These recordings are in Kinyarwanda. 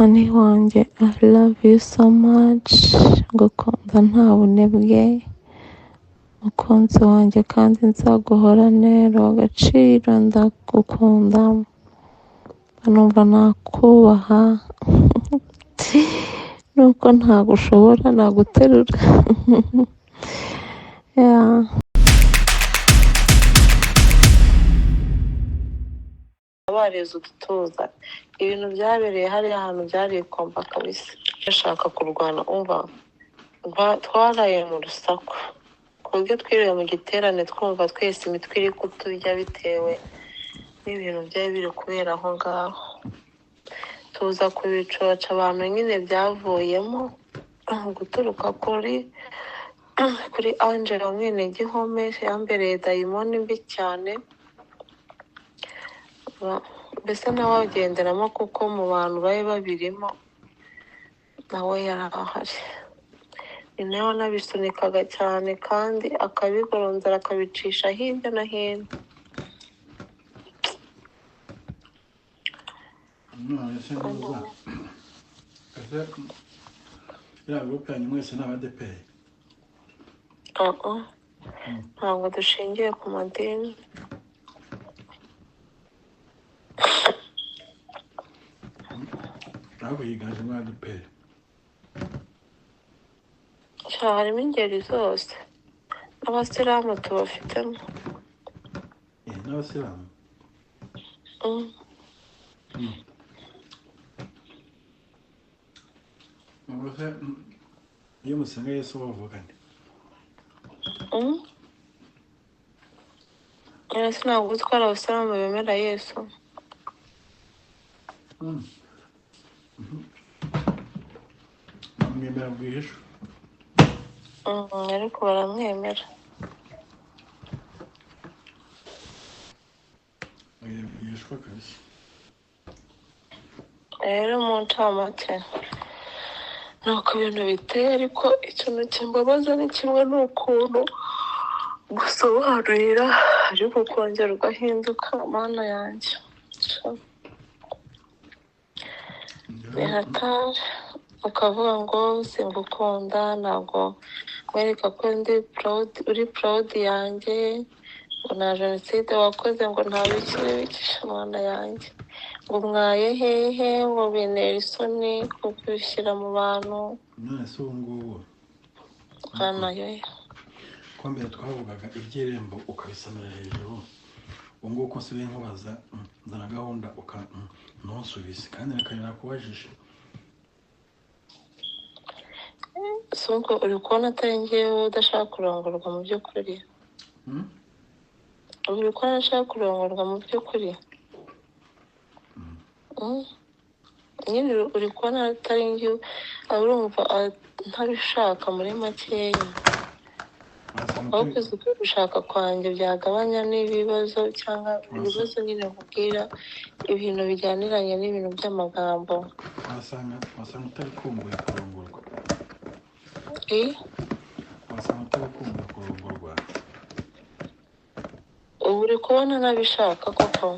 honey wanjye, I love you so much, ngukunda nta bunebwe, mukunzi wanjye kandi nzaguhoranera agaciro, ndagukunda, numva nakubaha nuko ntagushobora naguterura. Yeah. Abareze udutuza ibintu byabereye hariya ahantu byari ikomba kabisa, bashaka kurwana. Umva twaraye mu rusaku ku buryo twiriwe mu giterane twumva twese imitwe iri kuturya bitewe n'ibintu byari biri kubera aho ngaho. Tuza kubicoca abantu nyine byavuyemo guturuka kuri Angela mwene Gihome yambereye dayimoni mbi cyane, mbese nawe agenderamo kuko mu bantu bari babirimo nawe yari ahari. Ni nawe nabisunikaga cyane kandi akabigoronzara akabicisha hirya no hino. Ntabwo dushingiye ku madini. Ntabwo yiganjemo ADEPR. Harimo ingeri zose, n'abasilamu tubafitemo. N'abasilamu? Iyo musenga Yesu bavuga nde? Yesu ntabwo utwara abasilamu bemera Yesu. Bamwemera bwihishwa. Ariko baramwemera. Bwihishwa kabisa. Rero mu ncamake nuko ibintu biteye, ariko ikintu kimbabaza ni kimwe, ni ukuntu gusobanurira ariko kongera ugahinduka. Mana yanjye bihatari, ukavuga ngo singukunda, ntabwo mwereka ko uri proud yanjye, ngo nta jenoside wakoze, ngo nta bikira. Mana yanjye ngo mwaye hehe, ngo bintera isoni kubishyira mu bantu. None se ubu ngubu Hanayo ko mbere twavugaga iby'irembo ukabisamira hejuru, ubu ngubu ko nsigaye nkubaza nzana gahunda ntusubize kandi nakanira kubajije. Sonko uri kubona atari njyewe udashaka kurongorwa mu by'ukuri? Uri kubona ashaka kurongorwa mu by'ukuri? Nyine uri kubona atari njyewe, urumva ntabishaka muri makeya. Aho kuzi ko gushaka kwanjye byagabanya n'ibibazo, cyangwa ibibazo nyine nkubwira ibintu bijyaniranye n'ibintu by'amagambo. Wasanga utari kumbuye kurongorwa. Wasanga utari kumbuye kurongorwa. Ubu uri kubona nabishaka koko?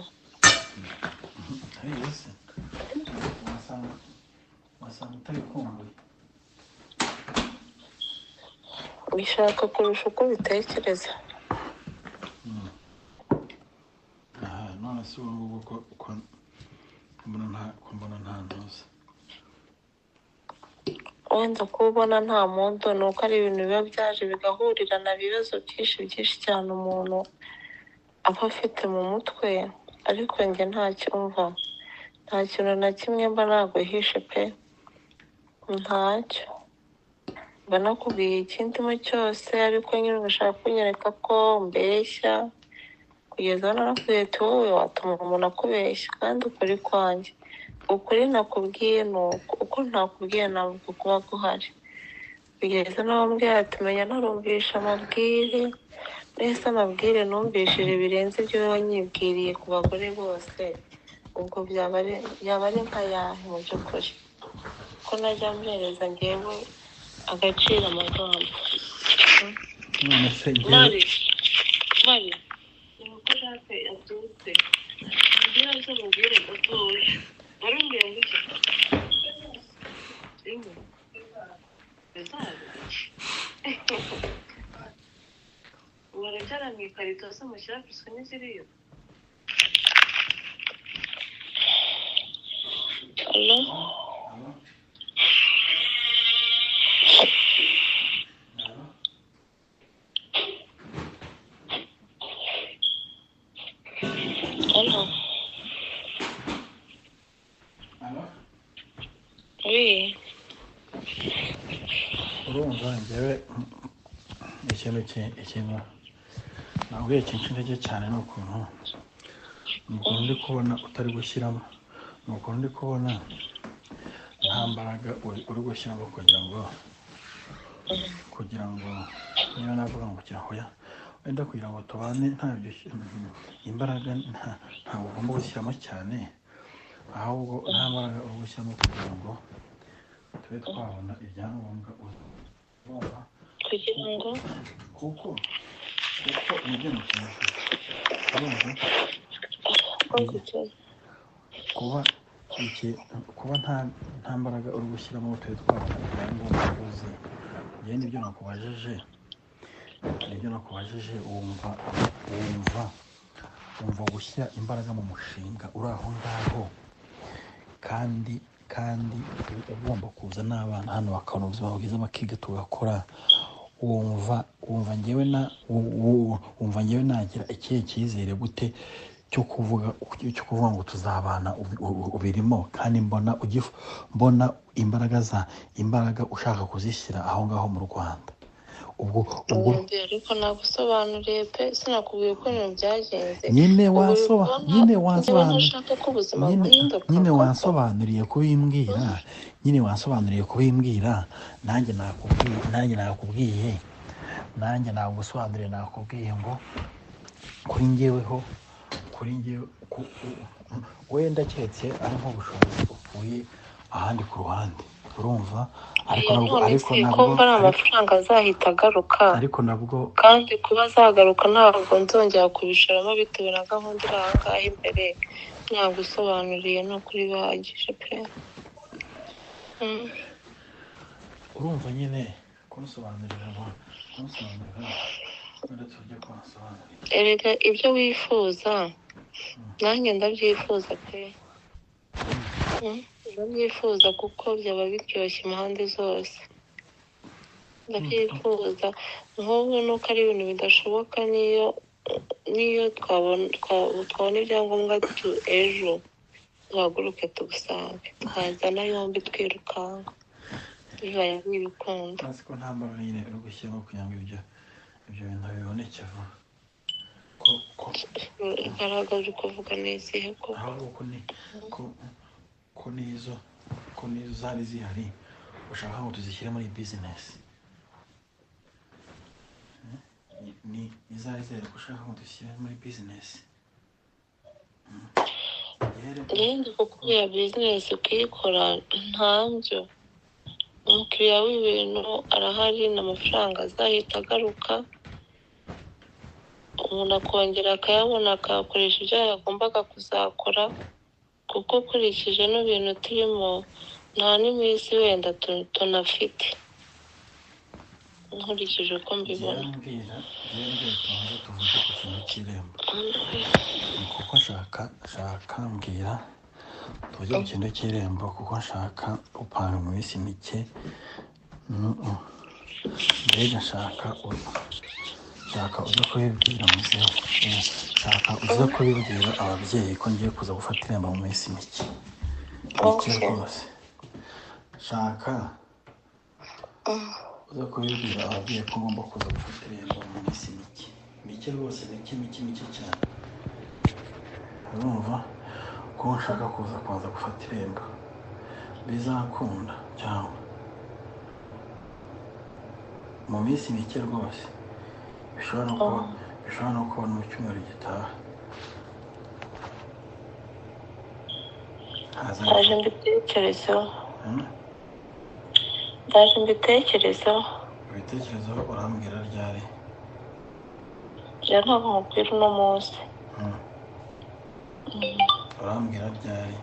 Ese wasanga utari kumbuye. Bishaka kurusha uko bitekereza. None se ubu ngubu ko mbona nta ntuza. Wenda kubona nta muntu ni uko ari ibintu biba byaje bigahurirana ibibazo byinshi cyane umuntu aba afite mu mutwe. Ariko njye ntacyumva, nta kintu na kimwe mba naguhishe pe, ntacyo mba nakubwiye ikindimo cyose. Ariko nyine ugashaka kunyereka ko mbeshya, kugeza narakubwiye ati wowe watuma umuntu akubeshya, kandi ukuri kwanjye, ukuri nakubwiye ni uko ntakubwiye ntabwo kuba guhari. Kugeza nawe mbwira ati menya narumvisha amabwire, nese amabwire numvishije birenze ibyo wanyibwiriye ku bagore bose, ubwo byaba ari nka yahe mu by'ukuri? Ko najya mpereza njyewe agaciro amagambo. Mari nuko Jacques yabyutse, ngira zo mubwire gatoya. Warumbwiye ngo iki? Uwarebyara mu ikarito se mushyira ku isoko n'iziriyo. Allo? Allo? Oui. urumva njyewe ikintu nabwiye cyinshi intege cyane ni ukuntu ndi kubona utari gushyiramo, ni ukuntu ndi kubona nta mbaraga uri gushyiramo kugira ngo niba navuga ngo kugira ngo wenda kugira ngo tubane ntabyo imbaraga ntabwo ugomba gushyiramo cyane, ahubwo nta mbaraga uri gushyiramo kugira ngo tube twabona ibyangombwa Kugira ngo kuko nibyo mukeneye kuba nta mbaraga uri gushyiramo tube twabona ibyangombwa uzi. Njye nibyo nakubajije wumva gushyira imbaraga mu mushinga uri aho ngaho kandi ugomba kuza n'abana hano bakabona ubuzima bwiza bakiga tugakora, wumva njyewe nagira ikihe cyizere gute cyo kuvuga ngo tuzabana ubirimo kandi mbona imbaraga ushaka kuzishyira aho ngaho mu Rwanda. ubwo ariko nagusobanuriye pe sinakubwiye uko ibintu byagenze. nyine wansobanuriye kubimbwira nanjye nakubwiye ngo kuri njyewe wenda keretse ari nk'ubushobozi uvuye ahandi ku ruhande, urumva, ariko nabwo ari amafaranga azahita agaruka, ariko nabwo kandi kuba azagaruka ntabwo nzongera kubishoramo bitewe na gahunda iri aha ngaha imbere. Nagusobanuriye ni ukuri bihagije pe. urumva nyine kumusobanurira erega ibyo wifuza nanjye ndabyifuza pe. ndabyifuza kuko byaba biryoshye impande zose. ndabyifuza nk'ubu nuko ari ibintu bidashoboka niyo twabona ibyangombwa ejo duhaguruke tugusange twazana yombi twirukanka bibaye nk'ibikunda. hasi ko nta mbaraga nyine uri gushyiramo kugira ngo ibyo bintu biboneke vuba. igaragaje kuvuga neza ko ahubwo ko nizo zari zihari ushaka ngo tuzishyire muri bizinesi, ni izari zihari ushaka ngo tuzishyire muri bizinesi. rero gukora bizinesi ukayikora ntabyo, umukiriya w'ibintu arahari n'amafaranga azahita agaruka, umuntu akongera akayabona akayakoresha ibyo yagombaga kuzakora, kuko ukurikije n'ibintu turimo nta n'iminsi wenda tunafite nkurikije uko mbibona. tubanza tuvuge ku kintu cy'irembo kuko nshaka mbwira tuvuge ku kintu cy'irembo kuko nshaka gupanga mu minsi mike. mbega nshaka uza kubibwira muzehe, nshaka uza kubibwira ababyeyi ko ngiye kuza gufata irembo mu minsi mike rwose. nshaka uza kubibwira ababyeyi ko ngomba kuza gufata irembo mu minsi mike rwose, mike cyane. urumva ko nshaka kuza gufata irembo bizakunda cyangwa mu minsi mike rwose, bishobora no kuba mu cyumweru gitaha. ndaje mbitekerezeho. ibitekerezo urambwira ryari? ntabwo nkubwira uno munsi. urambwira ryari?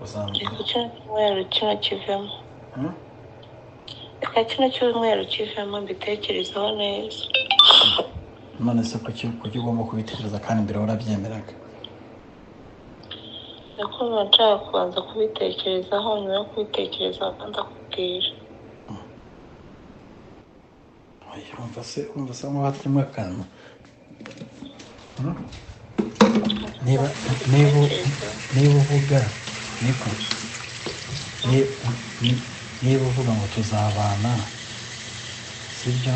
uzambwira ku cyumweru kino kivemo. reka kino cyumweru kivemo mbitekerezaho neza. none se kuki ugomba kubitekereza kandi mbere warabyemeraga? Nakumva nshaka kubanza kubitekerezaho, nyuma yo kubitekerezaho ndakubwira. urumva se nk'aho hatarimo akantu. niba uvuga niko niba uvuga ngo tuzabana, sibyo?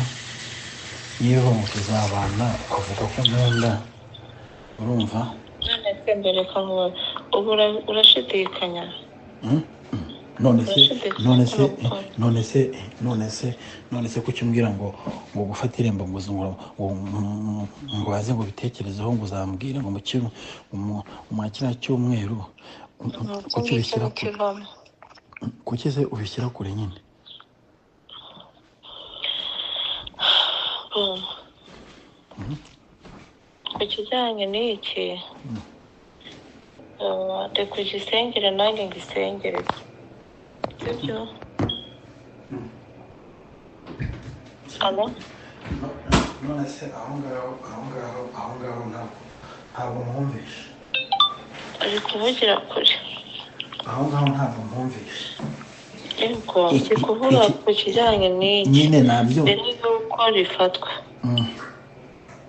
niba uvuga ngo tuzabana ukavuga ko nkunda, urumva? none se mbere kamuba ubu urashidikanya? none se kuki umbwira ngo gufata irembo ngo waze ngo bitekerezeho ngo uzambwire ngo mu kiriya cyumweru kuki ubishyira kure? kuki se ubishyira kure nyine? ku kijyanye n'iki reka ugisengere nanjye ngisengere, sibyo? alo none se aho ngaho ntabwo mwumvishe? ari kuvugira kure. aho ngaho ntabwo mwumvishe? yego ndi kuvuga ku kijyanye n'iki nyine nabyo mbere y'uko rifatwa,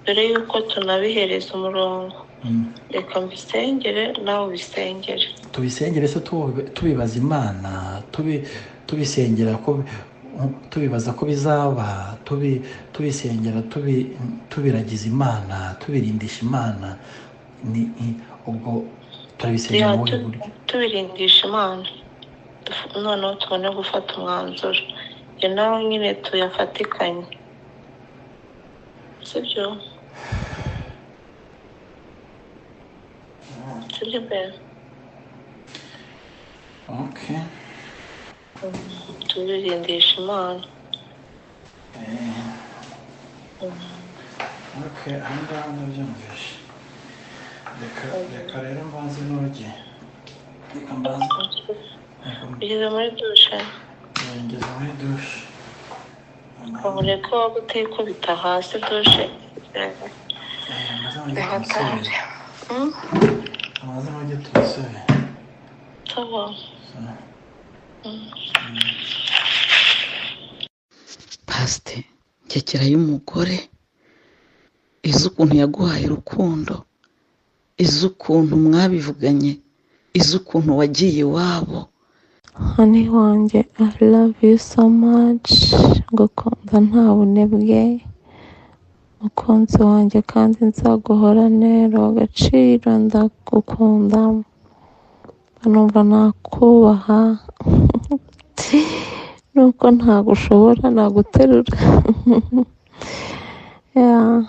mbere y'uko tunabihereza umurongo. reka mbisengere nawe ubisengere. tubisengere se tubibaza Imana, tubisengera ko tubibaza ko bizaba, tubisengera tubiragiza Imana, tubirindisha Imana. ubwo turabisengera mu buryo tubirindisha Imana, noneho tubone gufata umwanzuro, njye nawe nyine tuyafatikanye, sibyo? sibyo mbere? okay. tubirindisha Imana. okay, aha ngaha ndabyumvishe. reka rero mbanze n'urugi. ugeze muri dushe? ngeze muri dushe. kabone ko waba utikubita hasi dushe. amaze n'ujye tubisore. sawa. pasite nkekera y'umugore izi ukuntu yaguhaye urukundo, izi ukuntu mwabivuganye, izi ukuntu wagiye iwabo. honey wanjye, I love you so much. ngukunda nta bunebwe, mukunzi wanjye, kandi nzaguhora nero agaciro. ndagukunda, numva nakubaha nuko ntagushobora naguterura. yeah.